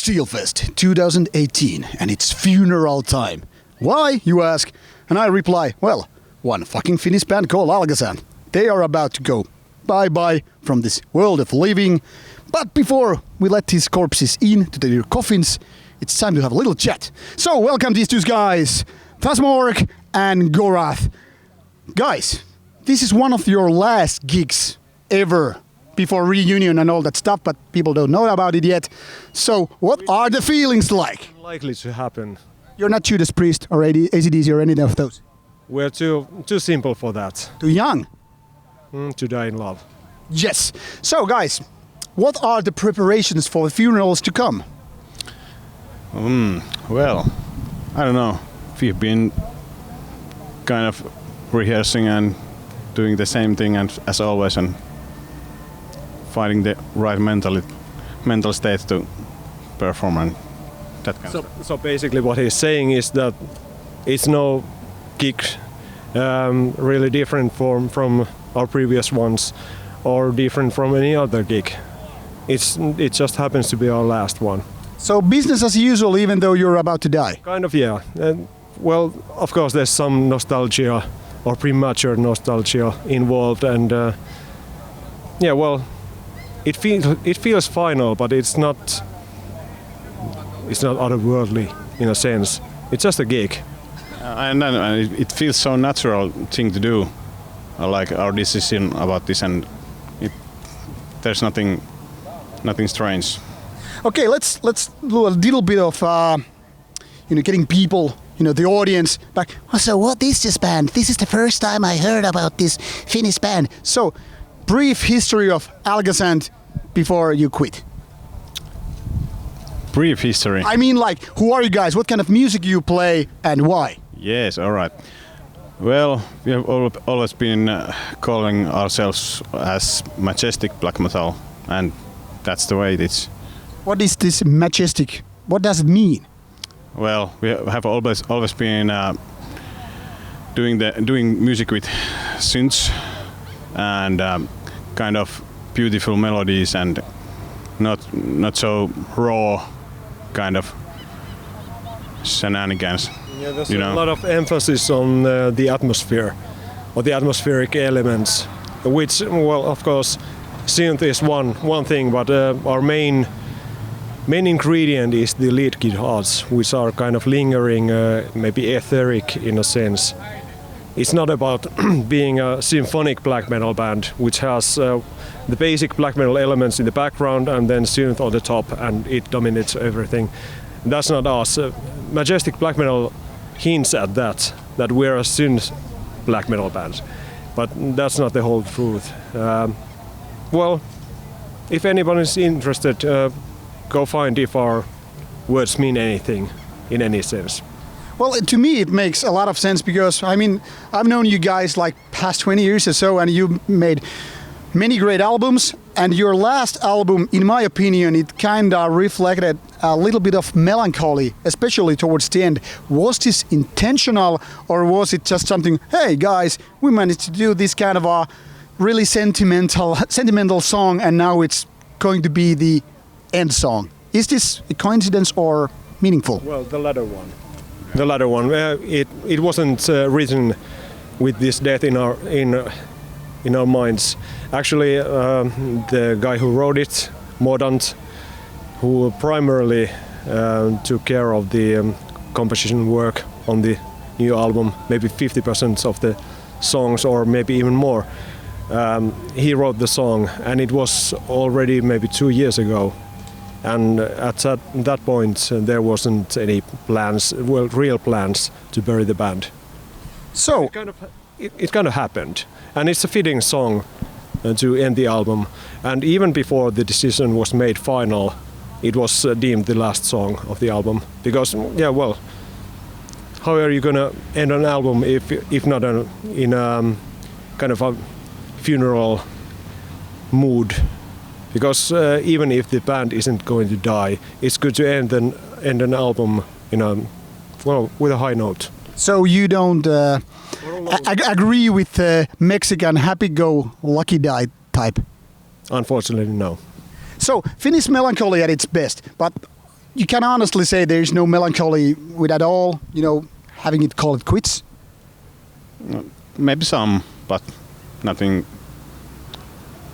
Steelfest 2018 and it's funeral time. Why, you ask? And I reply, well, one fucking Finnish band called Alghazanth. They are about to go bye-bye from this world of living. But before we let these corpses into their coffins, it's time to have a little chat. So welcome these two guys, Phasmorg and Gorath. Guys, this is one of your last gigs ever before reunion and all that stuff, but people don't know about it yet. So what are the feelings like? Likely to happen. You're not Judas Priest or ACDC or any of those? We're too simple for that. Too young? To die in love. Yes. So guys, what are the preparations for the funerals to come? Well, I don't know. We've been kind of rehearsing and doing the same thing as always and finding the right mental state to perform and that kind of stuff. So basically what he's saying is that it's no gig really different from our previous ones or different from any other gig. It just happens to be our last one. So business as usual even though you're about to die? Kind of, yeah. Well, of course there's some nostalgia or premature nostalgia involved and yeah, well, it feels final, but it's not otherworldly in a sense. It's just a gig. And it feels so natural thing to do, like our decision about this, and there's nothing strange. Okay, let's do a little bit of getting people, the audience back. So what is this band? This is the first time I heard about this Finnish band. So brief history of Alghazanth before you quit. Brief history. I mean, like, who are you guys? What kind of music you play and why? Yes, all right. Well, we have always been calling ourselves as majestic black metal, and that's the way it is. What is this majestic? What does it mean? Well, we have always been doing music with synths and kind of beautiful melodies and not so raw kind of shenanigans. Yeah, there's a lot of emphasis on the atmosphere or the atmospheric elements, which, well, of course, synth is one thing, but our main ingredient is the lead guitars, which are kind of lingering, maybe etheric in a sense. It's not about being a symphonic black metal band, which has the basic black metal elements in the background and then synth on the top, and it dominates everything. That's not us. Majestic black metal hints at that we're a synth black metal band, but that's not the whole truth. Well, if anyone is interested, go find if our words mean anything in any sense. Well, to me it makes a lot of sense because, I mean, I've known you guys like past 20 years or so and you made many great albums, and your last album, in my opinion, it kind of reflected a little bit of melancholy, especially towards the end. Was this intentional or was it just something, hey guys, we managed to do this kind of a really sentimental song and now it's going to be the end song? Is this a coincidence or meaningful? Well, the latter one. The latter one. It wasn't written with this death in our minds. Actually, the guy who wrote it, Mordant, who primarily took care of the composition work on the new album, maybe 50% of the songs or maybe even more, he wrote the song, and it was already maybe 2 years ago. And at that point, there wasn't any plans, well, real plans to bury the band. So it kind of happened, and it's a fitting song to end the album. And even before the decision was made final, it was deemed the last song of the album. Because, yeah, well, how are you gonna end an album if not in a kind of a funeral mood? Because even if the band isn't going to die, it's good to end an album with a high note. So you don't agree with the Mexican happy-go-lucky-die type? Unfortunately, no. So Finnish melancholy at its best, but you can honestly say there's no melancholy with at all, having it call it quits? Maybe some, but nothing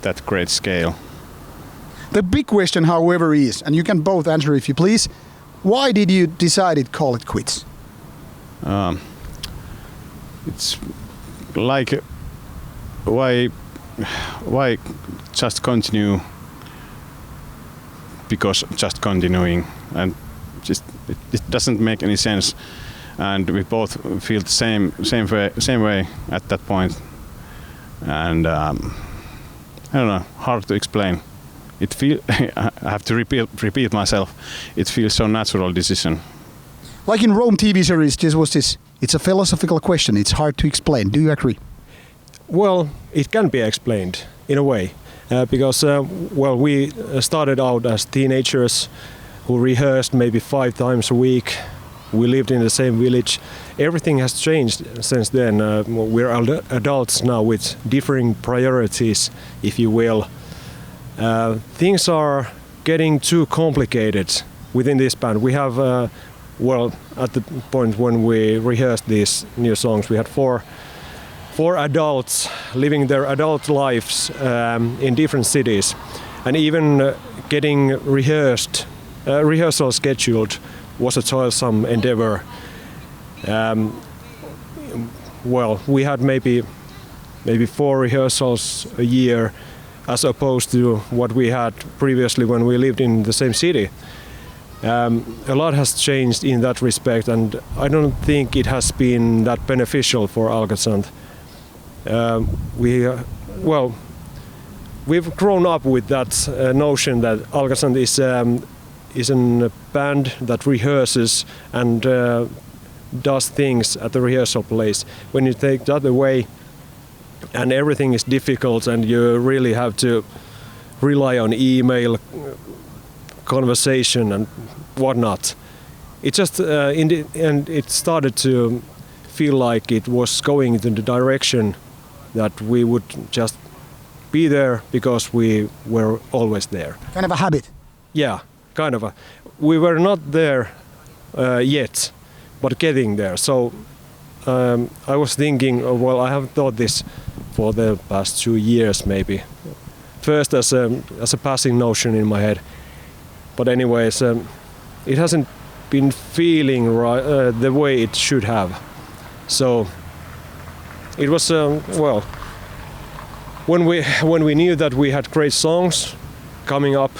that great scale. The big question, however, is, and you can both answer if you please, why did you decide to call it quits? It's like, why just continue because just continuing, and just it doesn't make any sense, and we both feel the same way at that point, and I don't know, hard to explain. I have to repeat myself. It feels so natural decision. Like in Rome TV series, it's a philosophical question. It's hard to explain. Do you agree? Well, it can be explained in a way, because we started out as teenagers who rehearsed maybe 5 times a week. We lived in the same village. Everything has changed since then. We're adults now with differing priorities, if you will. Things are getting too complicated within this band. We have, at the point when we rehearsed these new songs, we had four adults living their adult lives in different cities, and even getting rehearsal scheduled was a toilsome endeavor. We had maybe 4 rehearsals a year, as opposed to what we had previously when we lived in the same city. A lot has changed in that respect, and I don't think it has been that beneficial for Alghazanth. We've grown up with that notion that Alghazanth is a band that rehearses and does things at the rehearsal place. When you take that away, and everything is difficult, and you really have to rely on email, conversation, and whatnot. It just and it started to feel like it was going in the direction that we would just be there because we were always there. Kind of a habit. Yeah, kind of a. We were not there yet, but getting there. So I was thinking, I have thought this for the past 2 years maybe. First as a passing notion in my head, but anyways, it hasn't been feeling right the way it should have. So it was when we knew that we had great songs coming up,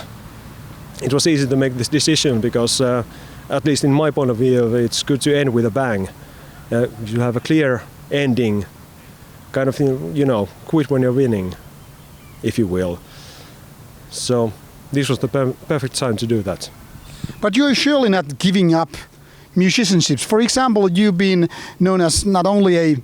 it was easy to make this decision because at least in my point of view, it's good to end with a bang. You have a clear ending, kind of, quit when you're winning, if you will. So this was the perfect time to do that. But you're surely not giving up musicianship. For example, you've been known as not only a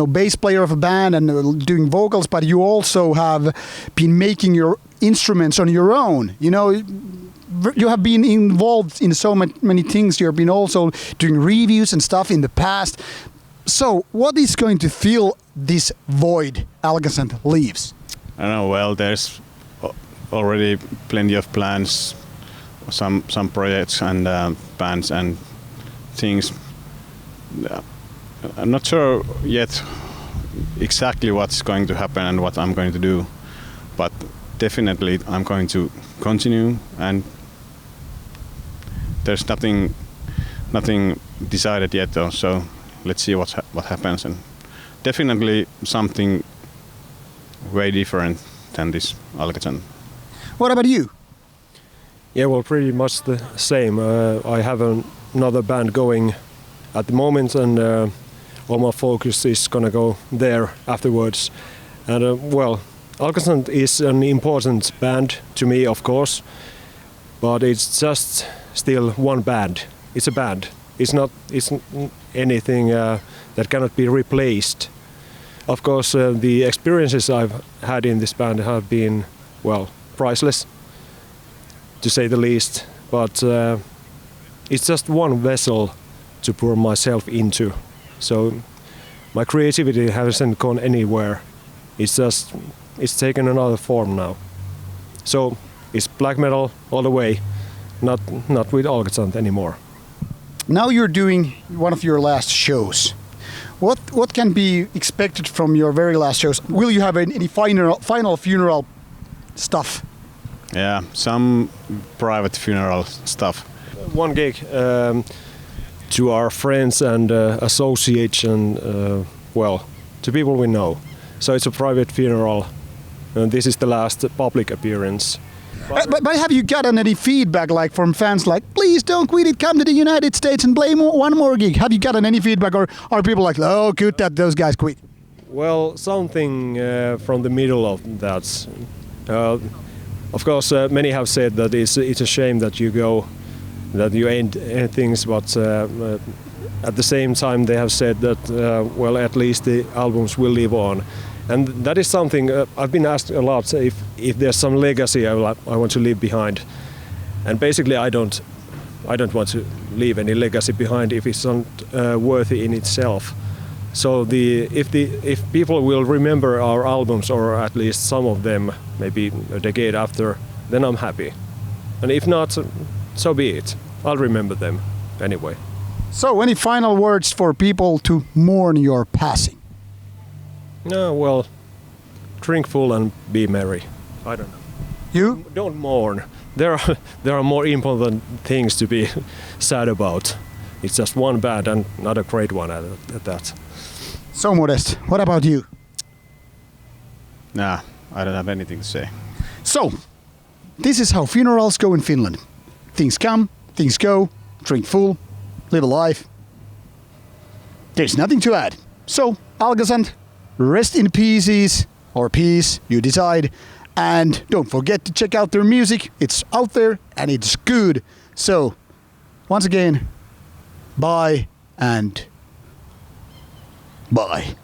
bass player of a band and doing vocals, but you also have been making your instruments on your own. You have been involved in so many things. You have been also doing reviews and stuff in the past. So what is going to fill this void Alghazanth leaves? I don't know. Well, there's already plenty of plans, some projects and bands and things. I'm not sure yet exactly what's going to happen and what I'm going to do, but definitely I'm going to continue, and there's nothing decided yet though, so let's see what happens, and definitely something way different than this Alghazanth. What about you? Yeah, well, pretty much the same. I have another band going at the moment, and all my focus is gonna go there afterwards. And Alghazanth is an important band to me, of course, but it's just still one band. It's a band. It's not anything that cannot be replaced. Of course, the experiences I've had in this band have been, priceless, to say the least. But it's just one vessel to pour myself into. So my creativity hasn't gone anywhere. It's taken another form now. So it's black metal all the way, not with Alghazanth anymore. Now you're doing one of your last shows. What can be expected from your very last shows? Will you have any final funeral stuff? Yeah, some private funeral stuff. One gig to our friends and associates and to people we know. So it's a private funeral, and this is the last public appearance. But have you gotten any feedback like from fans like, please don't quit it, come to the United States and play one more gig? Have you gotten any feedback, or are people like, oh, good that those guys quit? Well, something from the middle of that. Of course, many have said that it's a shame that you go, that you end things, but at the same time they have said that, at least the albums will live on. And that is something I've been asked a lot, if there's some legacy I want to leave behind. And basically I don't want to leave any legacy behind if it's not worthy in itself. So if people will remember our albums, or at least some of them, maybe a decade after, then I'm happy. And if not, so be it. I'll remember them anyway. So any final words for people to mourn your passing? No, well, drink full and be merry. I don't know. You? Don't mourn. There are more important things to be sad about. It's just one band, and not a great one at that. So Modest, what about you? Nah, I don't have anything to say. So, this is how funerals go in Finland. Things come, things go, drink full, live a life. There's nothing to add. So, Alghazanth, rest in pieces, or peace, you decide. And don't forget to check out their music. It's out there and it's good. So, once again, bye and bye.